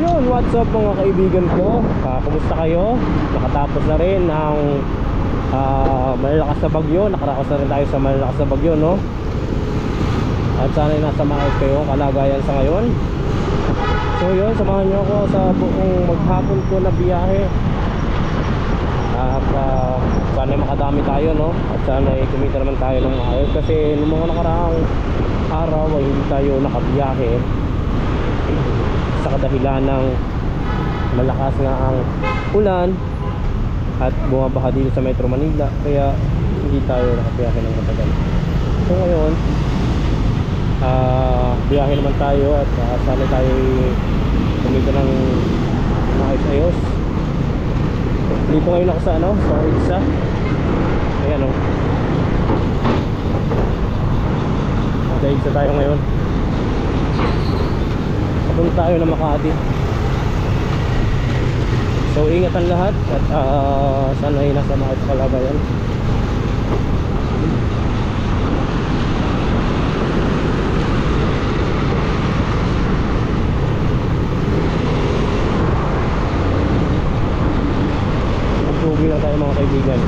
yun, what's up mga kaibigan ko? Kumusta kayo? Nakatapos na rin ang malalakas na bagyo. Nakaraos na rin tayo sa malalakas na bagyo, no? At sana ay nasa maayos kayo kalagayan sa ngayon. So yun, samahan nyo ako sa buong maghapon ko na biyahe. At sana ay makadami tayo, no? At sana ay kumita naman tayo ng maayos. Kasi nung mga nakaraang araw ay hindi tayo nakabiyahe sa kadahilan ng malakas nga ang ulan at bumabaha dito sa Metro Manila, kaya hindi tayo nakabiyahe ng matagal. So ngayon, biyahe naman tayo at sana tayo kumita ng maayos-ayos. Dito ngayon ako sa sa EDSA. Ayan o, sa EDSA tayo ngayon. Papunta tayo na Makati. So ingat ang lahat at sana ay nasa maayos kalagayan. Magpugi lang tayo mga kaibigan.